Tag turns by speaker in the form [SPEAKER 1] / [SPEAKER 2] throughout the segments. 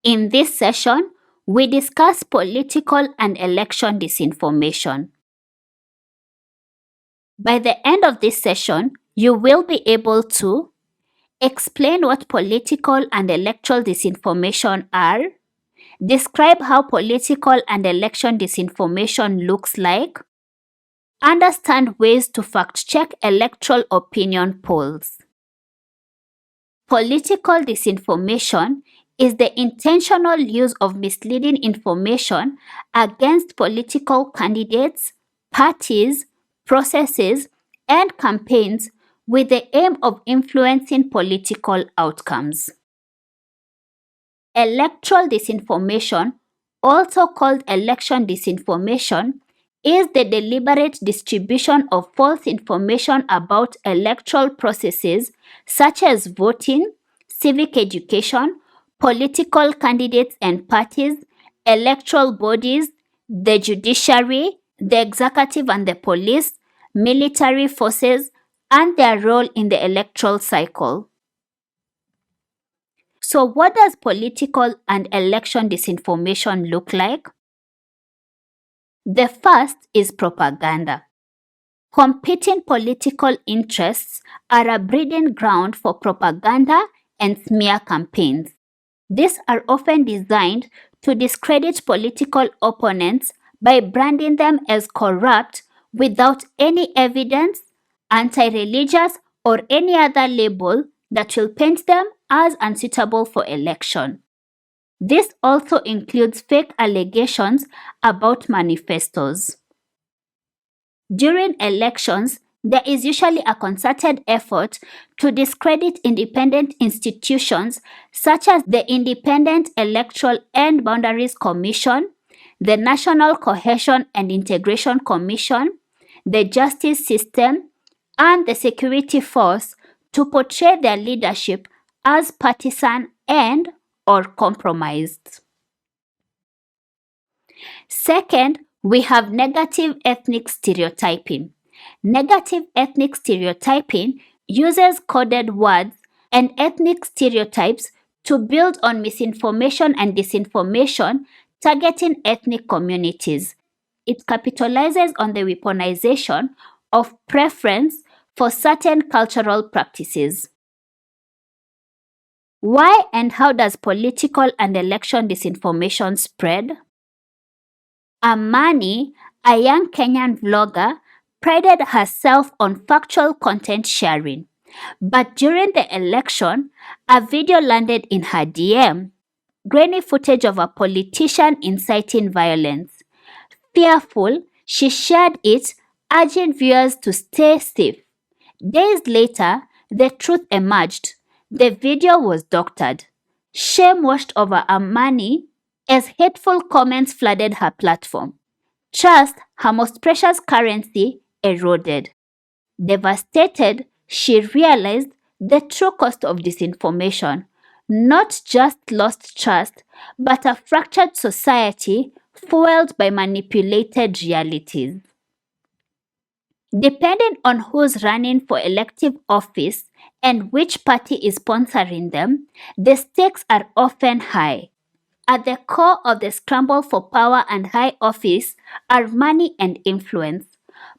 [SPEAKER 1] In this session, we discuss political and election disinformation. By the end of this session, you will be able to explain what political and electoral disinformation are, describe how political and election disinformation looks like, understand ways to fact-check electoral opinion polls. Political disinformation is the intentional use of misleading information against political candidates, parties, processes, and campaigns with the aim of influencing political outcomes. Electoral disinformation, also called election disinformation, is the deliberate distribution of false information about electoral processes such as voting, civic education, political candidates and parties, electoral bodies, the judiciary, the executive and the police, military forces, and their role in the electoral cycle. So, what does political and election disinformation look like? The first is propaganda. Competing political interests are a breeding ground for propaganda and smear campaigns. These are often designed to discredit political opponents by branding them as corrupt without any evidence, anti-religious, or any other label that will paint them as unsuitable for election. This also includes fake allegations about manifestos. During elections, there is usually a concerted effort to discredit independent institutions such as the Independent Electoral and Boundaries Commission, the National Cohesion and Integration Commission, the justice system, and the security force to portray their leadership as partisan and/or compromised. Second, we have negative ethnic stereotyping. Negative ethnic stereotyping uses coded words and ethnic stereotypes to build on misinformation and disinformation targeting ethnic communities. It capitalizes on the weaponization of preference for certain cultural practices. Why and how does political and election disinformation spread? Amani, a young Kenyan vlogger, prided herself on factual content sharing. But during the election, a video landed in her DM, grainy footage of a politician inciting violence. Fearful, she shared it, urging viewers to stay safe. Days later, the truth emerged. The video was doctored. Shame washed over Amani as hateful comments flooded her platform. Trust, her most precious currency, eroded. Devastated, she realized the true cost of disinformation, not just lost trust, but a fractured society fueled by manipulated realities. Depending on who's running for elective office and which party is sponsoring them, the stakes are often high. At the core of the scramble for power and high office are money and influence.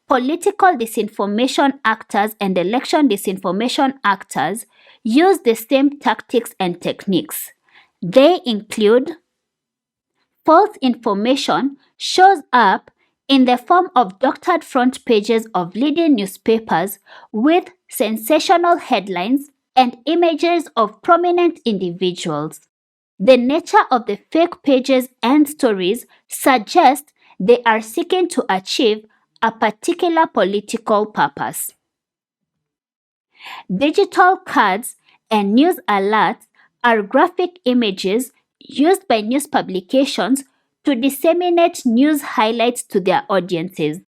[SPEAKER 1] Political disinformation actors and election disinformation actors use the same tactics and techniques. They include false information shows up in the form of doctored front pages of leading newspapers with sensational headlines and images of prominent individuals. The nature of the fake pages and stories suggest they are seeking to achieve a particular political purpose. Digital cards and news alerts are graphic images used by news publications to disseminate news highlights to their audiences.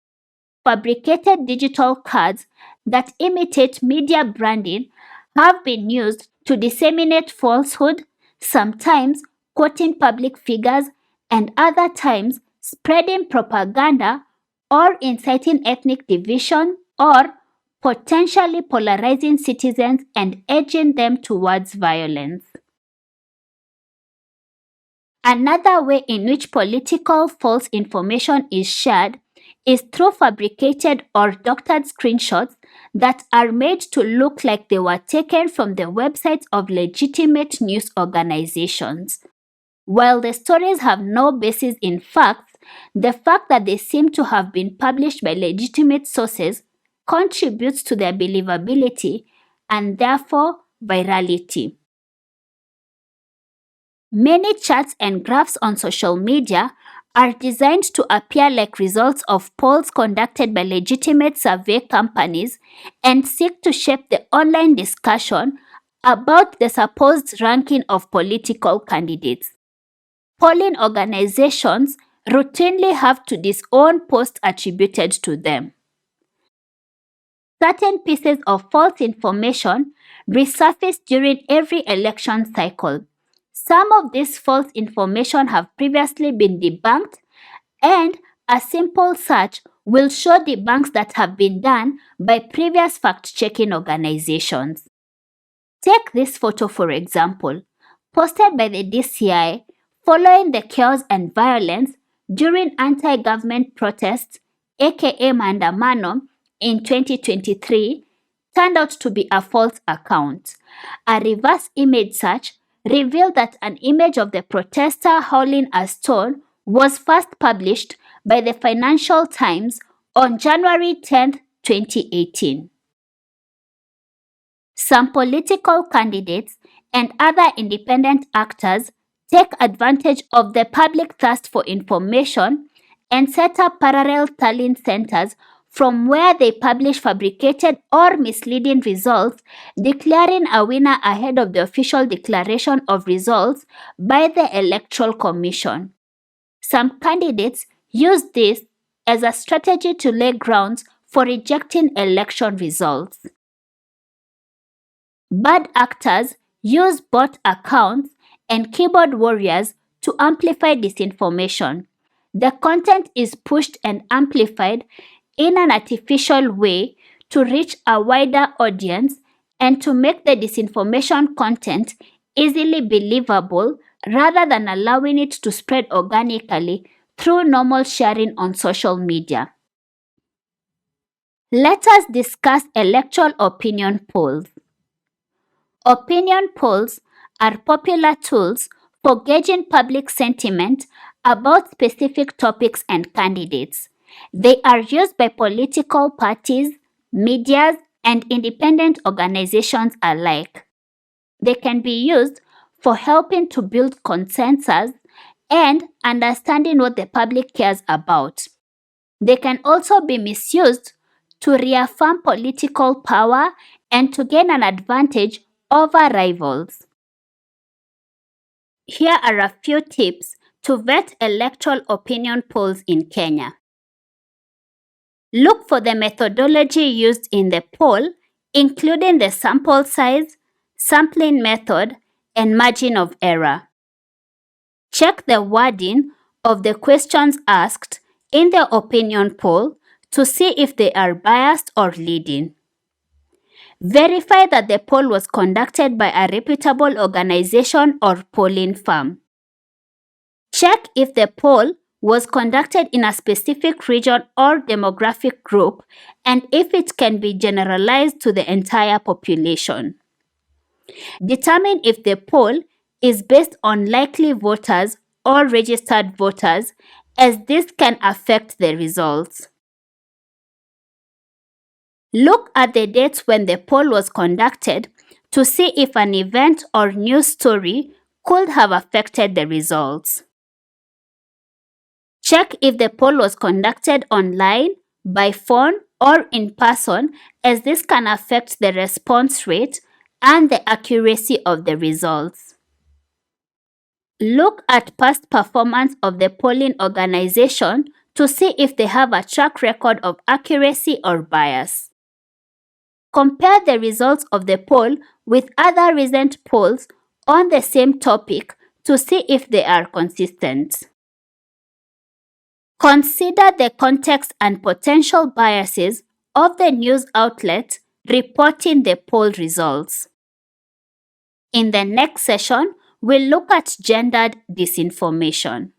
[SPEAKER 1] Fabricated digital cards that imitate media branding have been used to disseminate falsehood, sometimes quoting public figures and other times spreading propaganda or inciting ethnic division or potentially polarizing citizens and edging them towards violence. Another way in which political false information is shared is through fabricated or doctored screenshots that are made to look like they were taken from the websites of legitimate news organizations. While the stories have no basis in facts, the fact that they seem to have been published by legitimate sources contributes to their believability and therefore virality. Many charts and graphs on social media are designed to appear like results of polls conducted by legitimate survey companies and seek to shape the online discussion about the supposed ranking of political candidates. Polling organizations routinely have to disown posts attributed to them. Certain pieces of false information resurface during every election cycle. Some of this false information have previously been debunked, and a simple search will show debunks that have been done by previous fact-checking organizations. Take this photo for example, posted by the DCI following the chaos and violence during anti-government protests, aka Maandamano, in 2023, turned out to be a false account. A reverse image search revealed that an image of the protester hurling a stone was first published by the Financial Times on January 10, 2018. Some political candidates and other independent actors take advantage of the public thirst for information and set up parallel tallying centers from where they publish fabricated or misleading results, declaring a winner ahead of the official declaration of results by the Electoral Commission. Some candidates use this as a strategy to lay grounds for rejecting election results. Bad actors use bot accounts and keyboard warriors to amplify disinformation. The content is pushed and amplified in an artificial way to reach a wider audience and to make the disinformation content easily believable rather than allowing it to spread organically through normal sharing on social media. Let us discuss electoral opinion polls. Opinion polls are popular tools for gauging public sentiment about specific topics and candidates. They are used by political parties, medias, and independent organizations alike. They can be used for helping to build consensus and understanding what the public cares about. They can also be misused to reaffirm political power and to gain an advantage over rivals. Here are a few tips to vet electoral opinion polls in Kenya. Look for the methodology used in the poll, including the sample size, sampling method, and margin of error. Check the wording of the questions asked in the opinion poll to see if they are biased or leading. Verify that the poll was conducted by a reputable organization or polling firm. Check if the poll was conducted in a specific region or demographic group and if it can be generalized to the entire population. Determine if the poll is based on likely voters or registered voters, as this can affect the results. Look at the dates when the poll was conducted to see if an event or news story could have affected the results. Check if the poll was conducted online, by phone, or in person, as this can affect the response rate and the accuracy of the results. Look at past performance of the polling organization to see if they have a track record of accuracy or bias. Compare the results of the poll with other recent polls on the same topic to see if they are consistent. Consider the context and potential biases of the news outlet reporting the poll results. In the next session, We'll look at gendered disinformation.